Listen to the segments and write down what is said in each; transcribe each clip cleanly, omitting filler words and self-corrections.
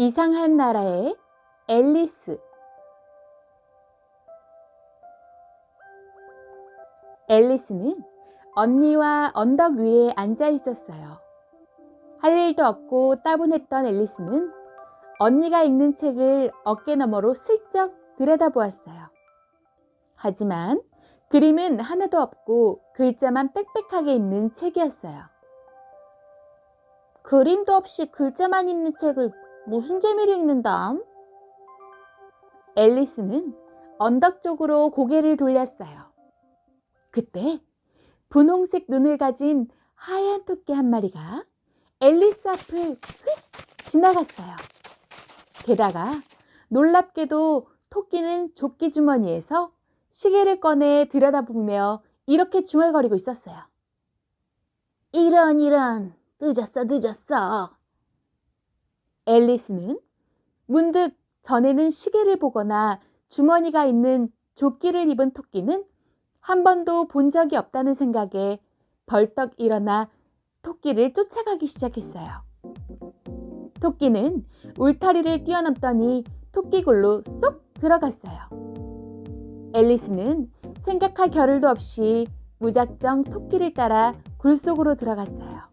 이상한 나라의 앨리스. 앨리스는 언니와 언덕 위에 앉아 있었어요. 할 일도 없고 따분했던 앨리스는 언니가 읽는 책을 어깨너머로 슬쩍 들여다보았어요. 하지만 그림은 하나도 없고 글자만 빽빽하게 있는 책이었어요. 그림도 없이 글자만 있는 책을 무슨 재미로 읽는담? 앨리스는 언덕 쪽으로 고개를 돌렸어요. 그때 분홍색 눈을 가진 하얀 토끼 한 마리가 앨리스 앞을 휙 지나갔어요. 게다가 놀랍게도 토끼는 조끼 주머니에서 시계를 꺼내 들여다보며 이렇게 중얼거리고 있었어요. 이런, 늦었어. 앨리스는 문득 전에는 시계를 보거나 주머니가 있는 조끼를 입은 토끼는 한 번도 본 적이 없다는 생각에 벌떡 일어나 토끼를 쫓아가기 시작했어요. 토끼는 울타리를 뛰어넘더니 토끼굴로 쏙 들어갔어요. 앨리스는 생각할 겨를도 없이 무작정 토끼를 따라 굴 속으로 들어갔어요.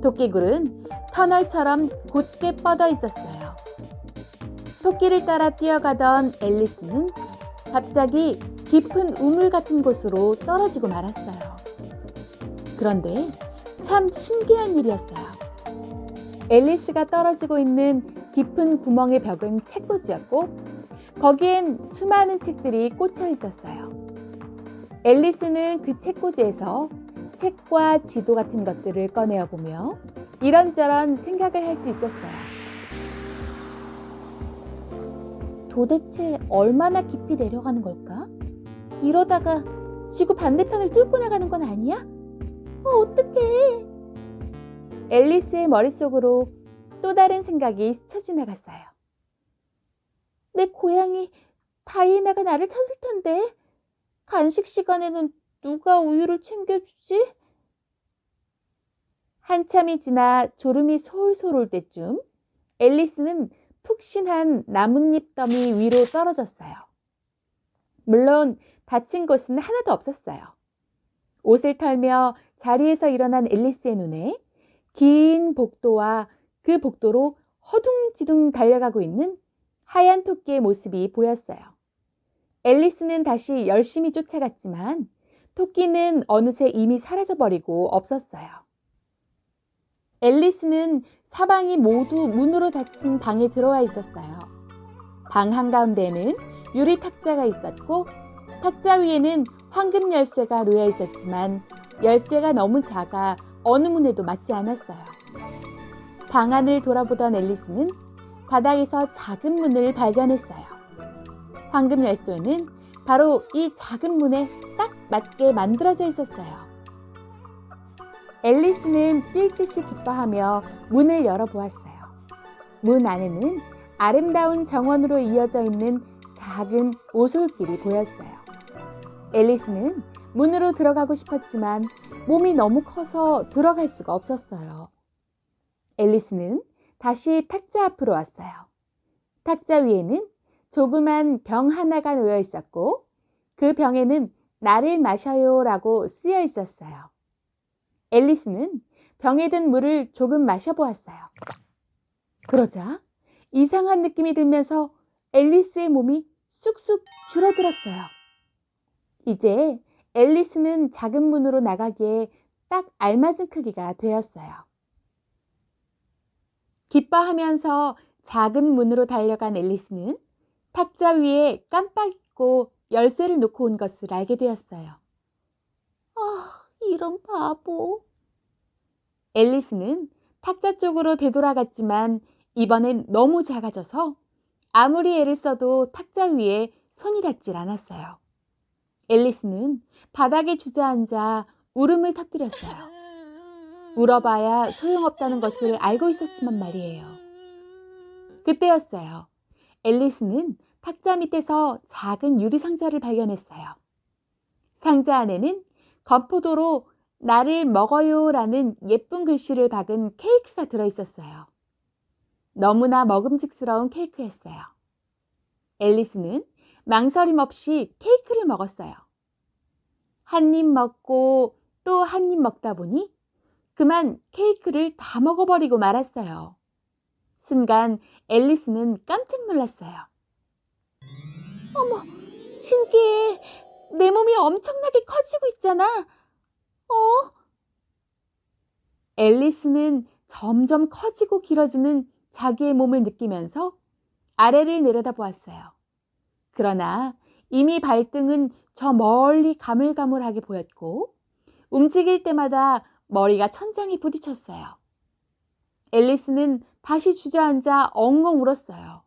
토끼굴은 터널처럼 곧게 뻗어 있었어요. 토끼를 따라 뛰어가던 앨리스는 갑자기 깊은 우물 같은 곳으로 떨어지고 말았어요. 그런데 참 신기한 일이었어요. 앨리스가 떨어지고 있는 깊은 구멍의 벽은 책꽂이였고 거기엔 수많은 책들이 꽂혀 있었어요. 앨리스는 그 책꽂이에서 책과 지도 같은 것들을 꺼내어 보며 이런저런 생각을 할 수 있었어요. 도대체 얼마나 깊이 내려가는 걸까? 이러다가 지구 반대편을 뚫고 나가는 건 아니야? 어떡해! 앨리스의 머릿속으로 또 다른 생각이 스쳐 지나갔어요. 내 고양이 다이애나가 나를 찾을 텐데 간식 시간에는 누가 우유를 챙겨주지? 한참이 지나 졸음이 솔솔 올 때쯤 앨리스는 푹신한 나뭇잎 더미 위로 떨어졌어요. 물론 다친 곳은 하나도 없었어요. 옷을 털며 자리에서 일어난 앨리스의 눈에 긴 복도와 그 복도로 허둥지둥 달려가고 있는 하얀 토끼의 모습이 보였어요. 앨리스는 다시 열심히 쫓아갔지만 토끼는 어느새 이미 사라져버리고 없었어요. 앨리스는 사방이 모두 문으로 닫힌 방에 들어와 있었어요. 방 한가운데에는 유리 탁자가 있었고 탁자 위에는 황금 열쇠가 놓여 있었지만 열쇠가 너무 작아 어느 문에도 맞지 않았어요. 방 안을 돌아보던 앨리스는 바닥에서 작은 문을 발견했어요. 황금 열쇠는 바로 이 작은 문에 딱 맞게 만들어져 있었어요. 앨리스는 뛸 듯이 기뻐하며 문을 열어보았어요. 문 안에는 아름다운 정원으로 이어져 있는 작은 오솔길이 보였어요. 앨리스는 문으로 들어가고 싶었지만 몸이 너무 커서 들어갈 수가 없었어요. 앨리스는 다시 탁자 앞으로 왔어요. 탁자 위에는 조그만 병 하나가 놓여 있었고 그 병에는 나를 마셔요라고 쓰여 있었어요. 앨리스는 병에 든 물을 조금 마셔보았어요. 그러자 이상한 느낌이 들면서 앨리스의 몸이 쑥쑥 줄어들었어요. 이제 앨리스는 작은 문으로 나가기에 딱 알맞은 크기가 되었어요. 기뻐하면서 작은 문으로 달려간 앨리스는 탁자 위에 깜빡 잊고 열쇠를 놓고 온 것을 알게 되었어요. 이런 바보. 앨리스는 탁자 쪽으로 되돌아갔지만 이번엔 너무 작아져서 아무리 애를 써도 탁자 위에 손이 닿질 않았어요. 앨리스는 바닥에 주저앉아 울음을 터뜨렸어요. 울어봐야 소용없다는 것을 알고 있었지만 말이에요. 그때였어요. 앨리스는 탁자 밑에서 작은 유리 상자를 발견했어요. 상자 안에는 건포도로 나를 먹어요라는 예쁜 글씨를 박은 케이크가 들어있었어요. 너무나 먹음직스러운 케이크였어요. 앨리스는 망설임 없이 케이크를 먹었어요. 한 입 먹고 또 한 입 먹다 보니 그만 케이크를 다 먹어버리고 말았어요. 순간 앨리스는 깜짝 놀랐어요. 어머, 신기해. 내 몸이 엄청나게 커지고 있잖아. 앨리스는 점점 커지고 길어지는 자기의 몸을 느끼면서 아래를 내려다보았어요. 그러나 이미 발등은 저 멀리 가물가물하게 보였고 움직일 때마다 머리가 천장에 부딪혔어요. 앨리스는 다시 주저앉아 엉엉 울었어요.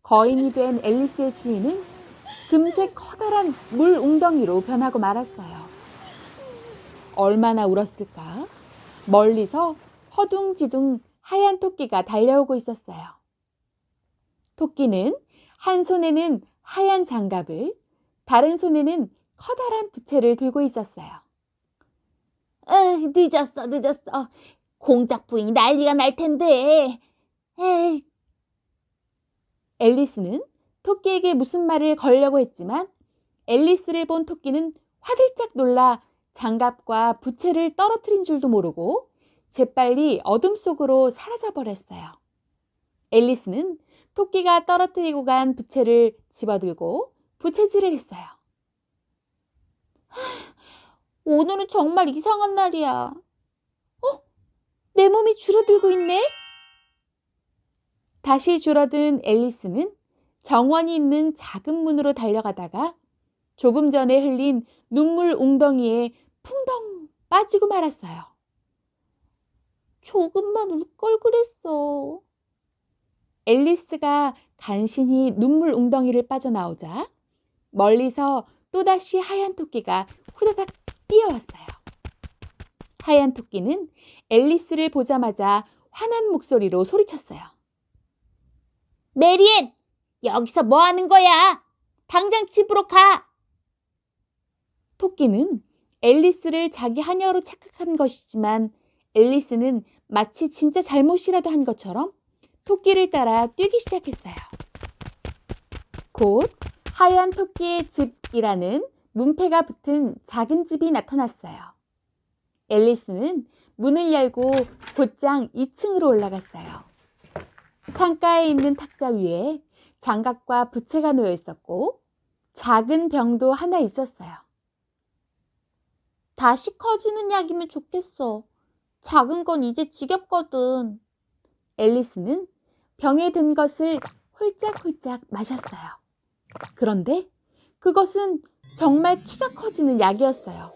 거인이 된 앨리스의 주인은 금세 커다란 물 웅덩이로 변하고 말았어요. 얼마나 울었을까? 멀리서 허둥지둥 하얀 토끼가 달려오고 있었어요. 토끼는 한 손에는 하얀 장갑을, 다른 손에는 커다란 부채를 들고 있었어요. 늦었어. 공작 부인이 난리가 날 텐데. 에이. 앨리스는 토끼에게 무슨 말을 걸려고 했지만 앨리스를 본 토끼는 화들짝 놀라 장갑과 부채를 떨어뜨린 줄도 모르고 재빨리 어둠 속으로 사라져버렸어요. 앨리스는 토끼가 떨어뜨리고 간 부채를 집어들고 부채질을 했어요. 오늘은 정말 이상한 날이야. 내 몸이 줄어들고 있네? 다시 줄어든 앨리스는 정원이 있는 작은 문으로 달려가다가 조금 전에 흘린 눈물 웅덩이에 풍덩 빠지고 말았어요. 조금만 울 걸 그랬어. 앨리스가 간신히 눈물 웅덩이를 빠져나오자 멀리서 또다시 하얀 토끼가 후다닥 뛰어왔어요. 하얀 토끼는 앨리스를 보자마자 화난 목소리로 소리쳤어요. 메리앤, 여기서 뭐 하는 거야? 당장 집으로 가! 토끼는 앨리스를 자기 하녀로 착각한 것이지만 앨리스는 마치 진짜 잘못이라도 한 것처럼 토끼를 따라 뛰기 시작했어요. 곧 하얀 토끼의 집이라는 문패가 붙은 작은 집이 나타났어요. 앨리스는 문을 열고 곧장 2층으로 올라갔어요. 창가에 있는 탁자 위에 장갑과 부채가 놓여 있었고 작은 병도 하나 있었어요. 다시 커지는 약이면 좋겠어. 작은 건 이제 지겹거든. 앨리스는 병에 든 것을 홀짝홀짝 마셨어요. 그런데 그것은 정말 키가 커지는 약이었어요.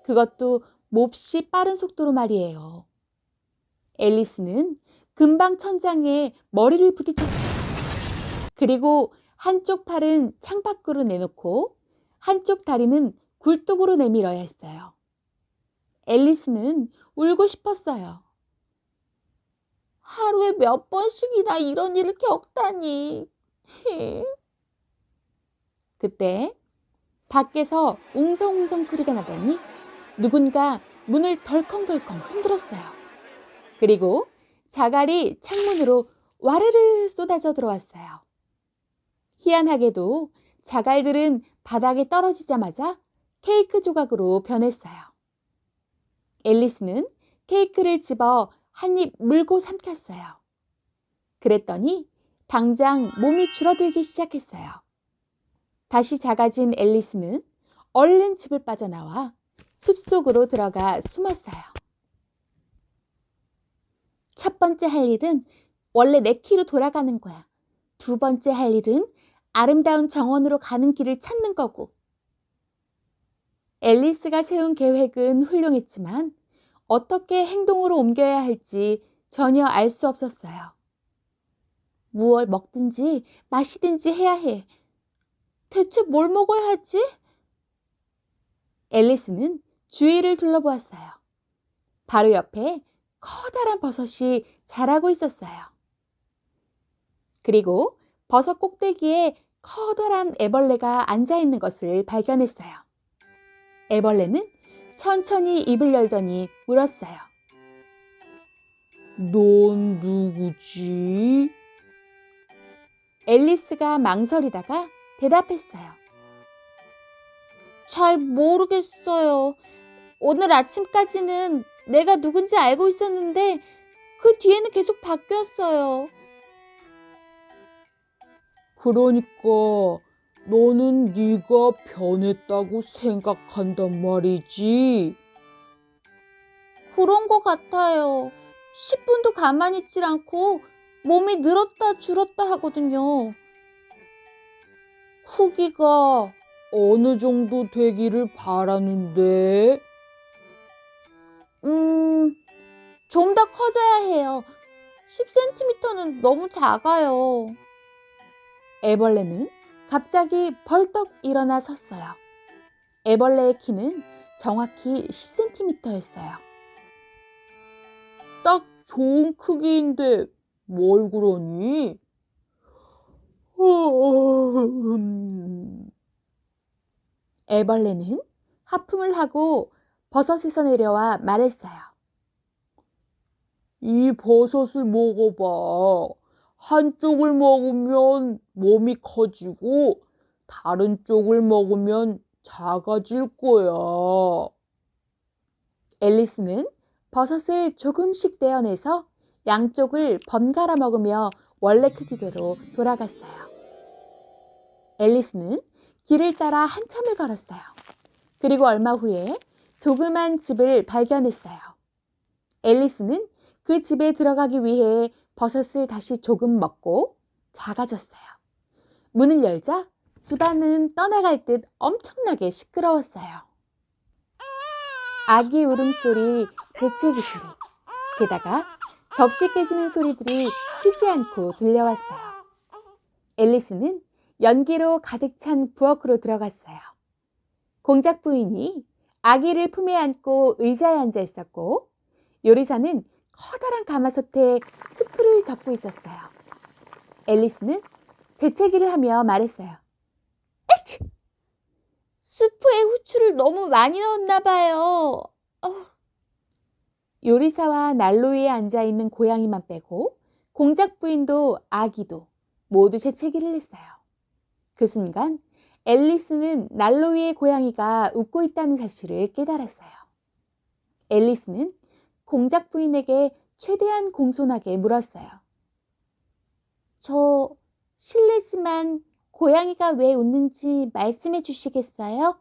그것도 몹시 빠른 속도로 말이에요. 앨리스는 금방 천장에 머리를 부딪혔어요. 그리고 한쪽 팔은 창밖으로 내놓고 한쪽 다리는 굴뚝으로 내밀어야 했어요. 앨리스는 울고 싶었어요. 하루에 몇 번씩이나 이런 일을 겪다니. 그때 밖에서 웅성웅성 소리가 나더니 누군가 문을 덜컹덜컹 흔들었어요. 그리고 자갈이 창문으로 와르르 쏟아져 들어왔어요. 희한하게도 자갈들은 바닥에 떨어지자마자 케이크 조각으로 변했어요. 앨리스는 케이크를 집어 한 입 물고 삼켰어요. 그랬더니 당장 몸이 줄어들기 시작했어요. 다시 작아진 앨리스는 얼른 집을 빠져나와 숲속으로 들어가 숨었어요. 첫 번째 할 일은 원래 내 키로 돌아가는 거야. 두 번째 할 일은 아름다운 정원으로 가는 길을 찾는 거고. 앨리스가 세운 계획은 훌륭했지만 어떻게 행동으로 옮겨야 할지 전혀 알 수 없었어요. 무얼 먹든지 마시든지 해야 해. 대체 뭘 먹어야 하지? 앨리스는 주위를 둘러보았어요. 바로 옆에 커다란 버섯이 자라고 있었어요. 그리고 버섯 꼭대기에 커다란 애벌레가 앉아있는 것을 발견했어요. 애벌레는 천천히 입을 열더니 물었어요. 넌 누구지? 앨리스가 망설이다가 대답했어요. 잘 모르겠어요. 오늘 아침까지는 내가 누군지 알고 있었는데 그 뒤에는 계속 바뀌었어요. 그러니까 너는 네가 변했다고 생각한단 말이지. 그런 것 같아요. 10분도 가만히 있질 않고 몸이 늘었다 줄었다 하거든요. 크기가 어느 정도 되기를 바라는데. 좀 더 커져야 해요. 10cm는 너무 작아요. 애벌레는 갑자기 벌떡 일어나 섰어요. 애벌레의 키는 정확히 10cm였어요. 딱 좋은 크기인데 뭘 그러니? 애벌레는 하품을 하고 버섯에서 내려와 말했어요. 이 버섯을 먹어봐. 한쪽을 먹으면 몸이 커지고 다른 쪽을 먹으면 작아질 거야. 앨리스는 버섯을 조금씩 떼어내서 양쪽을 번갈아 먹으며 원래 크기대로 돌아갔어요. 앨리스는 길을 따라 한참을 걸었어요. 그리고 얼마 후에 조그만 집을 발견했어요. 앨리스는 그 집에 들어가기 위해 버섯을 다시 조금 먹고 작아졌어요. 문을 열자 집안은 떠나갈 듯 엄청나게 시끄러웠어요. 아기 울음소리, 재채기 소리, 게다가 접시 깨지는 소리들이 쉬지 않고 들려왔어요. 앨리스는 연기로 가득 찬 부엌으로 들어갔어요. 공작 부인이 아기를 품에 안고 의자에 앉아 있었고 요리사는 커다란 가마솥에 스프를 접고 있었어요. 앨리스는 재채기를 하며 말했어요. 에치! 스프에 후추를 너무 많이 넣었나 봐요. 요리사와 난로 위에 앉아있는 고양이만 빼고 공작 부인도 아기도 모두 재채기를 했어요. 그 순간 앨리스는 난로 위의 고양이가 웃고 있다는 사실을 깨달았어요. 앨리스는 공작 부인에게 최대한 공손하게 물었어요. 저 실례지만 고양이가 왜 웃는지 말씀해 주시겠어요?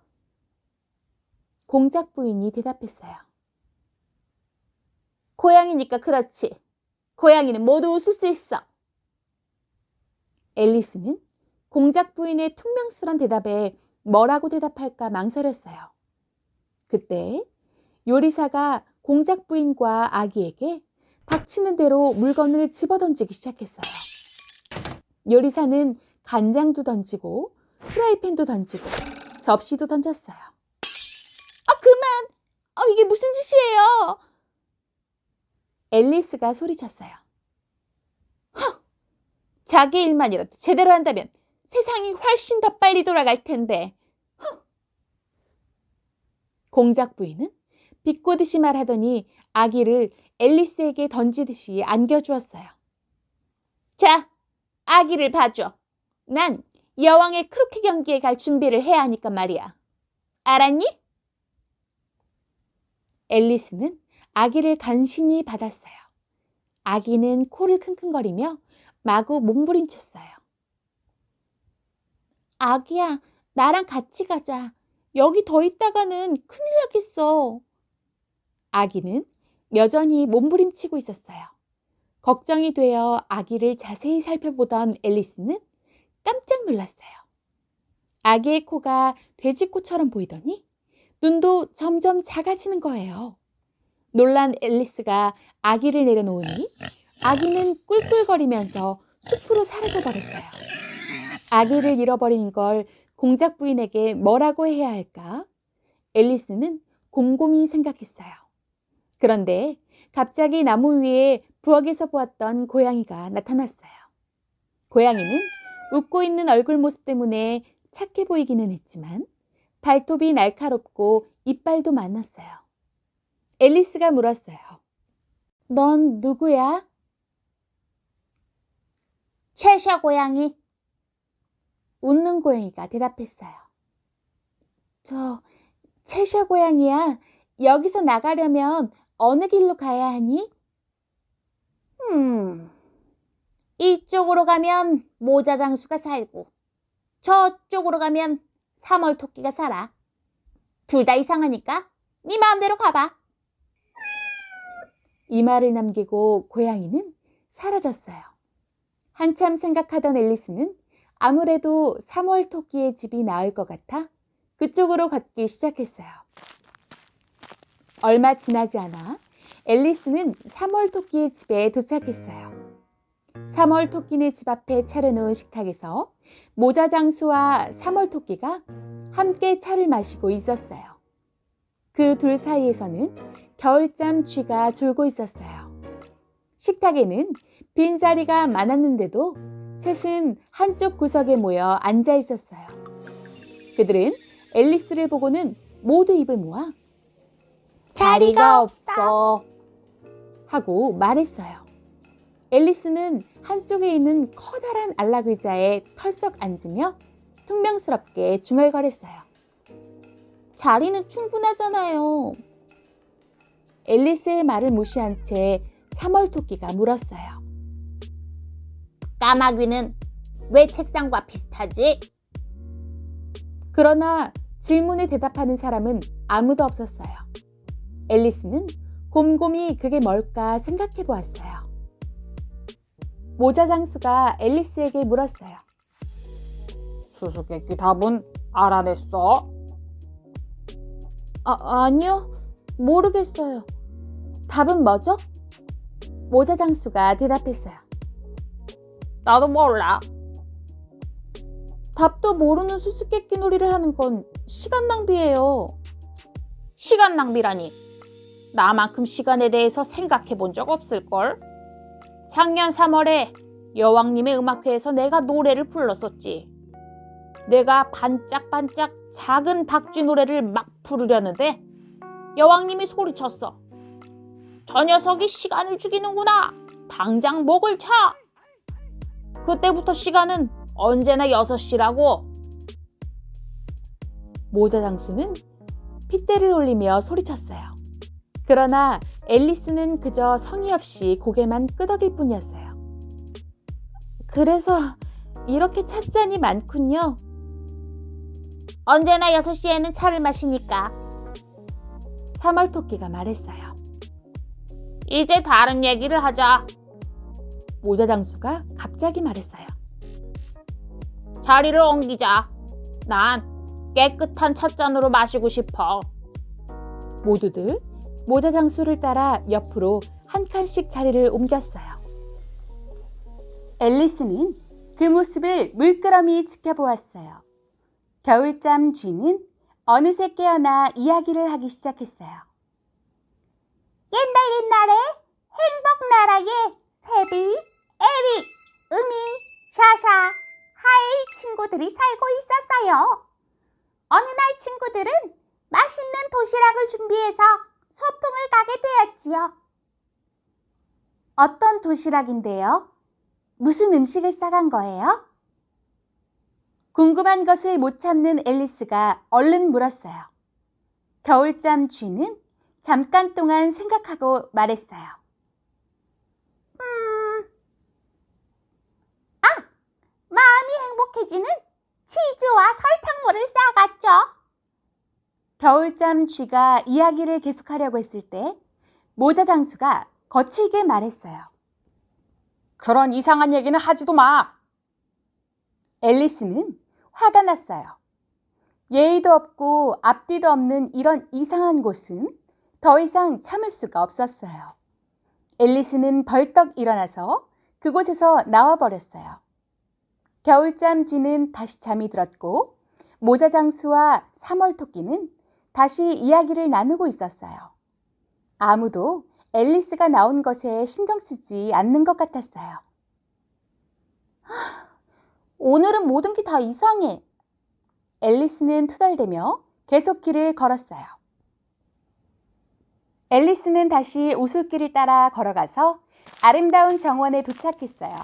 공작 부인이 대답했어요. 고양이니까 그렇지. 고양이는 모두 웃을 수 있어. 앨리스는 공작 부인의 퉁명스런 대답에 뭐라고 대답할까 망설였어요. 그때 요리사가 공작 부인과 아기에게 닥치는 대로 물건을 집어던지기 시작했어요. 요리사는 간장도 던지고 프라이팬도 던지고 접시도 던졌어요. 그만! 이게 무슨 짓이에요? 앨리스가 소리쳤어요. 자기 일만이라도 제대로 한다면 세상이 훨씬 더 빨리 돌아갈 텐데. 공작 부인은 비꼬듯이 말하더니 아기를 앨리스에게 던지듯이 안겨주었어요. 자, 아기를 봐줘. 난 여왕의 크로키 경기에 갈 준비를 해야 하니까 말이야. 알았니? 앨리스는 아기를 간신히 받았어요. 아기는 코를 킁킁거리며 마구 몸부림쳤어요. 아기야, 나랑 같이 가자. 여기 더 있다가는 큰일 나겠어. 아기는 여전히 몸부림치고 있었어요. 걱정이 되어 아기를 자세히 살펴보던 앨리스는 깜짝 놀랐어요. 아기의 코가 돼지코처럼 보이더니 눈도 점점 작아지는 거예요. 놀란 앨리스가 아기를 내려놓으니 아기는 꿀꿀거리면서 숲으로 사라져버렸어요. 아기를 잃어버린 걸 공작 부인에게 뭐라고 해야 할까? 앨리스는 곰곰이 생각했어요. 그런데 갑자기 나무 위에 부엌에서 보았던 고양이가 나타났어요. 고양이는 웃고 있는 얼굴 모습 때문에 착해 보이기는 했지만 발톱이 날카롭고 이빨도 많았어요. 앨리스가 물었어요. 넌 누구야? 채샤 고양이. 웃는 고양이가 대답했어요. 저 채샤 고양이야. 여기서 나가려면 어느 길로 가야 하니? 이쪽으로 가면 모자 장수가 살고 저쪽으로 가면 3월 토끼가 살아. 둘 다 이상하니까 네 마음대로 가봐. 이 말을 남기고 고양이는 사라졌어요. 한참 생각하던 앨리스는 아무래도 3월 토끼의 집이 나을 것 같아 그쪽으로 걷기 시작했어요. 얼마 지나지 않아 앨리스는 3월 토끼의 집에 도착했어요. 3월 토끼네 집 앞에 차려놓은 식탁에서 모자 장수와 3월 토끼가 함께 차를 마시고 있었어요. 그 둘 사이에서는 겨울잠 쥐가 졸고 있었어요. 식탁에는 빈자리가 많았는데도 셋은 한쪽 구석에 모여 앉아 있었어요. 그들은 앨리스를 보고는 모두 입을 모아 자리가 없어 하고 말했어요. 앨리스는 한쪽에 있는 커다란 안락 의자에 털썩 앉으며 퉁명스럽게 중얼거렸어요. 자리는 충분하잖아요. 앨리스의 말을 무시한 채 3월 토끼가 물었어요. 까마귀는 왜 책상과 비슷하지? 그러나 질문에 대답하는 사람은 아무도 없었어요. 앨리스는 곰곰이 그게 뭘까 생각해 보았어요. 모자 장수가 앨리스에게 물었어요. 수수께끼 답은 알아냈어? 아니요, 모르겠어요. 답은 뭐죠? 모자 장수가 대답했어요. 나도 몰라. 답도 모르는 수수께끼 놀이를 하는 건 시간 낭비예요. 시간 낭비라니. 나만큼 시간에 대해서 생각해 본 적 없을걸? 작년 3월에 여왕님의 음악회에서 내가 노래를 불렀었지. 내가 반짝반짝 작은 박쥐 노래를 막 부르려는데 여왕님이 소리쳤어. 저 녀석이 시간을 죽이는구나. 당장 목을 쳐. 그때부터 시간은 언제나 6시라고. 모자 장수는 핏대를 올리며 소리쳤어요. 그러나 앨리스는 그저 성의 없이 고개만 끄덕일 뿐이었어요. 그래서 이렇게 찻잔이 많군요. 언제나 6시에는 차를 마시니까. 3월 토끼가 말했어요. 이제 다른 얘기를 하자. 모자 장수가 갑자기 말했어요. 자리를 옮기자. 난 깨끗한 찻잔으로 마시고 싶어. 모두들 모자 장수를 따라 옆으로 한 칸씩 자리를 옮겼어요. 앨리스는 그 모습을 물끄러미 지켜보았어요. 겨울잠 쥐는 어느새 깨어나 이야기를 하기 시작했어요. 옛날에 행복나라에 세비, 에리, 음이, 샤샤, 하일 친구들이 살고 있었어요. 어느 날 친구들은 맛있는 도시락을 준비해서 소풍을 가게 되었지요. 어떤 도시락인데요? 무슨 음식을 싸간 거예요? 궁금한 것을 못 참는 앨리스가 얼른 물었어요. 겨울잠 쥐는 잠깐 동안 생각하고 말했어요. 마음이 행복해지는 치즈와 설탕물을 싸갔죠. 겨울잠 쥐가 이야기를 계속하려고 했을 때 모자 장수가 거칠게 말했어요. 그런 이상한 얘기는 하지도 마. 앨리스는 화가 났어요. 예의도 없고 앞뒤도 없는 이런 이상한 곳은 더 이상 참을 수가 없었어요. 앨리스는 벌떡 일어나서 그곳에서 나와버렸어요. 겨울잠 쥐는 다시 잠이 들었고 모자 장수와 3월 토끼는 다시 이야기를 나누고 있었어요. 아무도 앨리스가 나온 것에 신경 쓰지 않는 것 같았어요. 오늘은 모든 게 다 이상해. 앨리스는 투덜대며 계속 길을 걸었어요. 앨리스는 다시 오솔길을 따라 걸어가서 아름다운 정원에 도착했어요.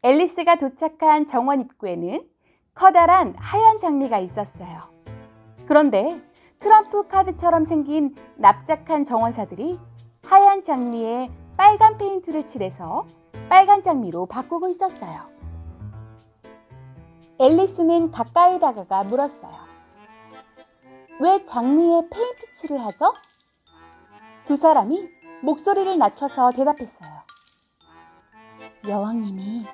앨리스가 도착한 정원 입구에는 커다란 하얀 장미가 있었어요. 그런데 트럼프 카드처럼 생긴 납작한 정원사들이 하얀 장미에 빨간 페인트를 칠해서 빨간 장미로 바꾸고 있었어요. 앨리스는 가까이 다가가 물었어요. 왜 장미에 페인트 칠을 하죠? 두 사람이 목소리를 낮춰서 대답했어요. 여왕님이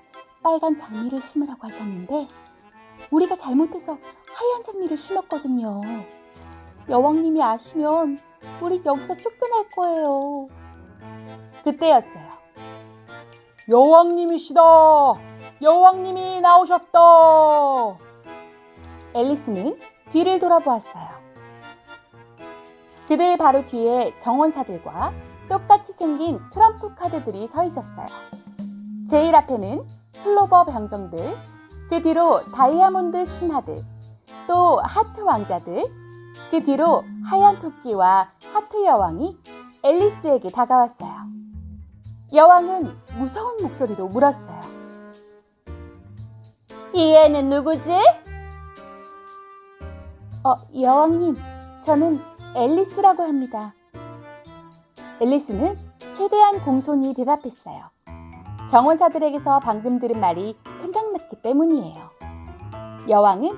빨간 장미를 심으라고 하셨는데 우리가 잘못해서 하얀 장미를 심었거든요. 여왕님이 아시면 우리 여기서 쫓겨날 거예요. 그때였어요. 여왕님이시다. 여왕님이 나오셨다. 앨리스는 뒤를 돌아보았어요. 그들 바로 뒤에 정원사들과 똑같이 생긴 트럼프 카드들이 서 있었어요. 제일 앞에는 클로버 병정들, 그 뒤로 다이아몬드 신하들, 또 하트 왕자들, 그 뒤로 하얀 토끼와 하트 여왕이 앨리스에게 다가왔어요. 여왕은 무서운 목소리로 물었어요. 이 애는 누구지? 여왕님, 저는 앨리스라고 합니다. 앨리스는 최대한 공손히 대답했어요. 정원사들에게서 방금 들은 말이 생각났기 때문이에요. 여왕은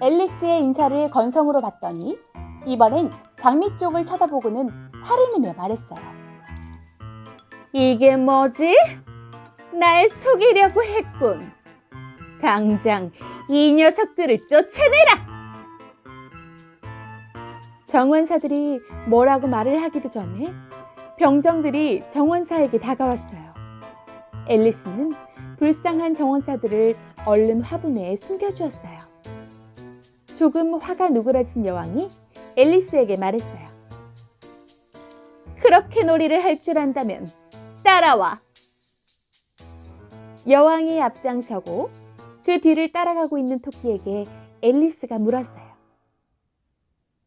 앨리스의 인사를 건성으로 봤더니 이번엔 장미 쪽을 쳐다보고는 화를 내며 말했어요. 이게 뭐지? 날 속이려고 했군. 당장 이 녀석들을 쫓아내라! 정원사들이 뭐라고 말을 하기도 전에 병정들이 정원사에게 다가왔어요. 앨리스는 불쌍한 정원사들을 얼른 화분에 숨겨주었어요. 조금 화가 누그러진 여왕이 앨리스에게 말했어요. 그렇게 놀이를 할 줄 안다면 따라와. 여왕이 앞장서고 그 뒤를 따라가고 있는 토끼에게 앨리스가 물었어요.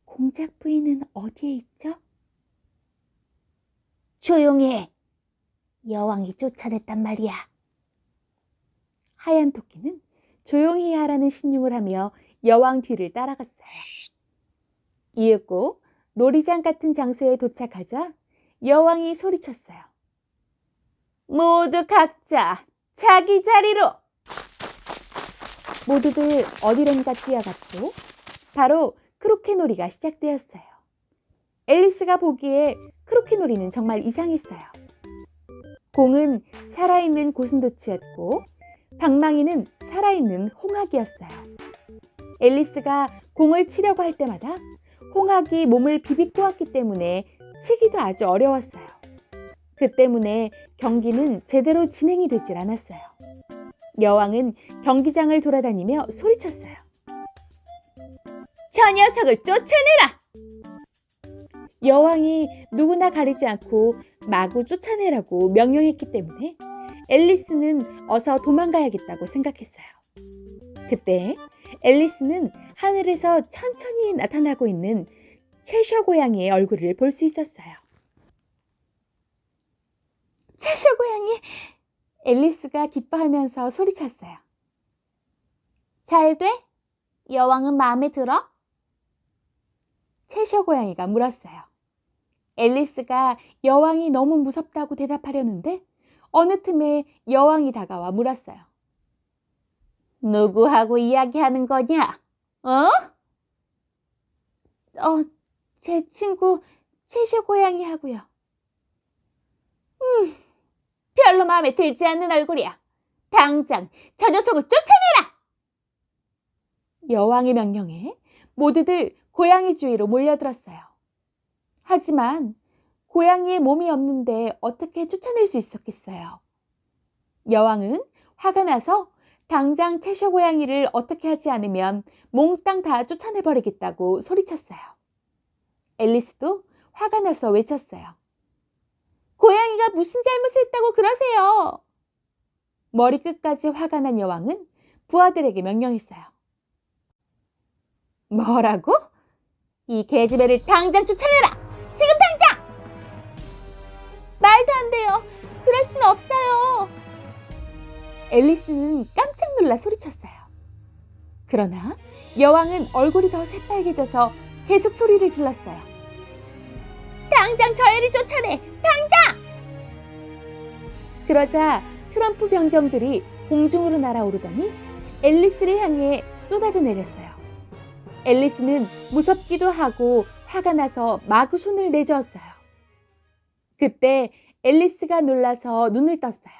공작 부인은 어디에 있죠? 조용히 해. 여왕이 쫓아냈단 말이야. 하얀 토끼는 조용히 하라는 신용을 하며 여왕 뒤를 따라갔어요. 이윽고 놀이장 같은 장소에 도착하자 여왕이 소리쳤어요. 모두 각자 자기 자리로! 모두들 어디론가 뛰어갔고 바로 크로케 놀이가 시작되었어요. 앨리스가 보기에 크로케 놀이는 정말 이상했어요. 공은 살아있는 고슴도치였고 방망이는 살아있는 홍학이었어요. 앨리스가 공을 치려고 할 때마다 홍학이 몸을 비비꼬았기 때문에 치기도 아주 어려웠어요. 그 때문에 경기는 제대로 진행이 되질 않았어요. 여왕은 경기장을 돌아다니며 소리쳤어요. 저 녀석을 쫓아내라! 여왕이 누구나 가리지 않고 마구 쫓아내라고 명령했기 때문에 앨리스는 어서 도망가야겠다고 생각했어요. 그때 앨리스는 하늘에서 천천히 나타나고 있는 채셔 고양이의 얼굴을 볼 수 있었어요. 채셔 고양이! 앨리스가 기뻐하면서 소리쳤어요. 잘 돼? 여왕은 마음에 들어? 채셔 고양이가 물었어요. 앨리스가 여왕이 너무 무섭다고 대답하려는데 어느 틈에 여왕이 다가와 물었어요. 누구하고 이야기하는 거냐? 제 친구 채셔 고양이 하고요. 별로 마음에 들지 않는 얼굴이야. 당장 저 녀석을 쫓아내라! 여왕의 명령에 모두들 고양이 주위로 몰려들었어요. 하지만 고양이의 몸이 없는데 어떻게 쫓아낼 수 있었겠어요? 여왕은 화가 나서 당장 채셔 고양이를 어떻게 하지 않으면 몽땅 다 쫓아내버리겠다고 소리쳤어요. 앨리스도 화가 나서 외쳤어요. 고양이가 무슨 잘못을 했다고 그러세요? 머리끝까지 화가 난 여왕은 부하들에게 명령했어요. 뭐라고? 이 계집애를 당장 쫓아내라! 지금 당장! 말도 안 돼요. 그럴 순 없어요. 앨리스는 깜짝 놀라 소리쳤어요. 그러나 여왕은 얼굴이 더 새빨개져서 계속 소리를 질렀어요. 당장 저 애를 쫓아내. 그러자 트럼프 병정들이 공중으로 날아오르더니 앨리스를 향해 쏟아져 내렸어요. 앨리스는 무섭기도 하고 화가 나서 마구 손을 내저었어요. 그때 앨리스가 놀라서 눈을 떴어요.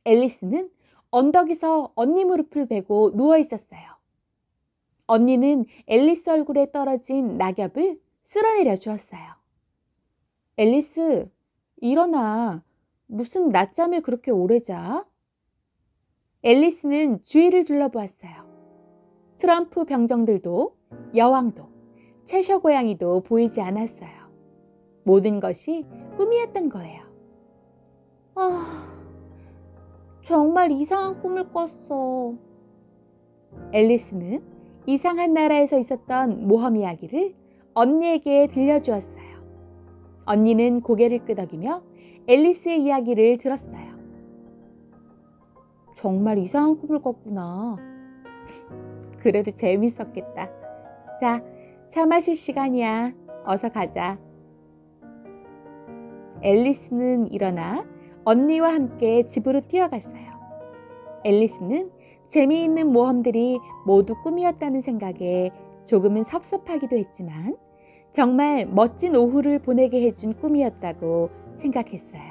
앨리스는 언덕에서 언니 무릎을 베고 누워 있었어요. 언니는 앨리스 얼굴에 떨어진 낙엽을 쓸어내려 주었어요. 앨리스, 일어나. 무슨 낮잠을 그렇게 오래 자? 앨리스는 주위를 둘러보았어요. 트럼프 병정들도 여왕도 채셔 고양이도 보이지 않았어요. 모든 것이 꿈이었던 거예요. 정말 이상한 꿈을 꿨어. 앨리스는 이상한 나라에서 있었던 모험 이야기를 언니에게 들려주었어요. 언니는 고개를 끄덕이며 앨리스의 이야기를 들었어요. 정말 이상한 꿈을 꿨구나. 그래도 재밌었겠다. 자, 차 마실 시간이야. 어서 가자. 앨리스는 일어나 언니와 함께 집으로 뛰어갔어요. 앨리스는 재미있는 모험들이 모두 꿈이었다는 생각에 조금은 섭섭하기도 했지만 정말 멋진 오후를 보내게 해준 꿈이었다고 생각했어요.